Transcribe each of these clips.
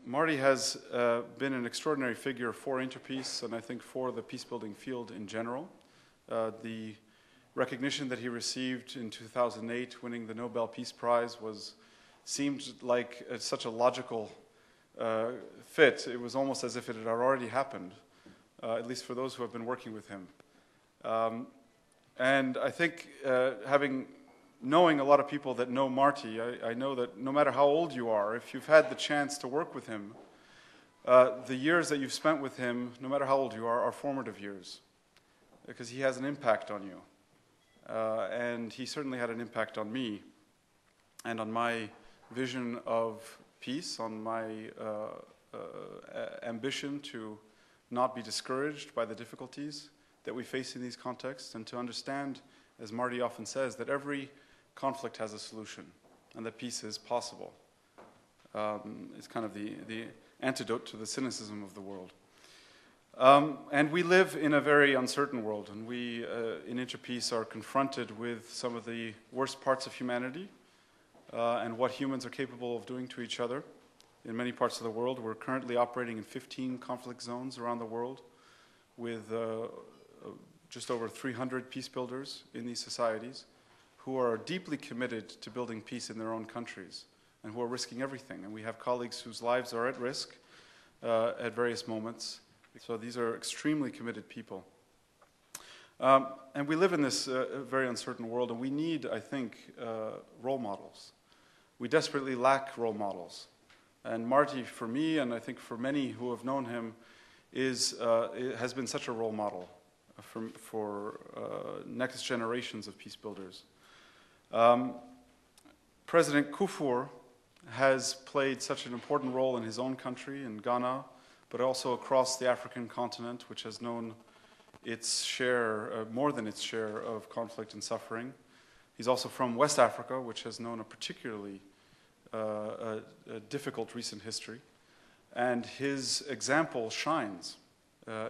Martti has been an extraordinary figure for Interpeace and I think for the peacebuilding field in general. The recognition that he received in 2008, winning the Nobel Peace Prize, seemed like such a logical fit. It was almost as if it had already happened, at least for those who have been working with him. And I think knowing a lot of people that know Martti, I know that no matter how old you are, if you've had the chance to work with him, the years that you've spent with him, no matter how old you are formative years, because he has an impact on you. And he certainly had an impact on me and on my vision of peace, on my ambition to not be discouraged by the difficulties that we face in these contexts, and to understand, as Martti often says, that every conflict has a solution and that peace is possible. It's kind of the antidote to the cynicism of the world. And we live in a very uncertain world, and we in Interpeace are confronted with some of the worst parts of humanity and what humans are capable of doing to each other. In many parts of the world, we're currently operating in 15 conflict zones around the world with just over 300 peace builders in these societies who are deeply committed to building peace in their own countries and who are risking everything. And we have colleagues whose lives are at risk at various moments. So these are extremely committed people. And we live in this very uncertain world, and we need, I think, role models. We desperately lack role models. And Martti, for me, and I think for many who have known him, has been such a role model for next generations of peace builders. President Kufuor has played such an important role in his own country, in Ghana, but also across the African continent, which has known its share, more than its share, of conflict and suffering. He's also from West Africa, which has known a particularly a difficult recent history. And his example shines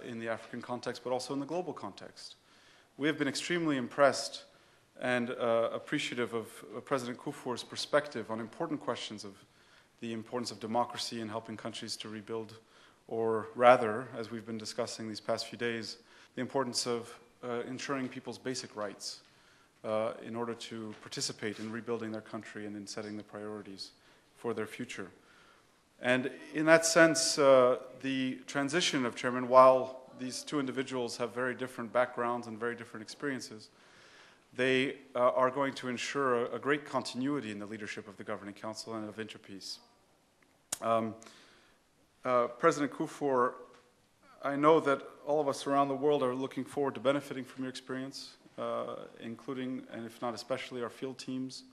in the African context, but also in the global context. We have been extremely impressed and appreciative of President Kufuor's perspective on important questions of the importance of democracy in helping countries to rebuild, or rather, as we've been discussing these past few days, the importance of ensuring people's basic rights in order to participate in rebuilding their country and in setting the priorities for their future. And in that sense, the transition of chairman, while these two individuals have very different backgrounds and very different experiences, they are going to ensure a great continuity in the leadership of the Governing Council and of Interpeace. President Kufuor, I know that all of us around the world are looking forward to benefiting from your experience, including, and if not especially, our field teams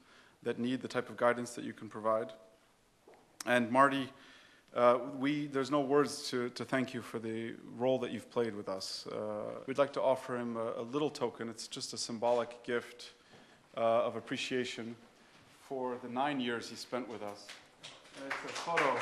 that need the type of guidance that you can provide. And Martti, there's no words to thank you for the role that you've played with us. We'd like to offer him a little token. It's just a symbolic gift of appreciation for the 9 years he spent with us. It's a photo.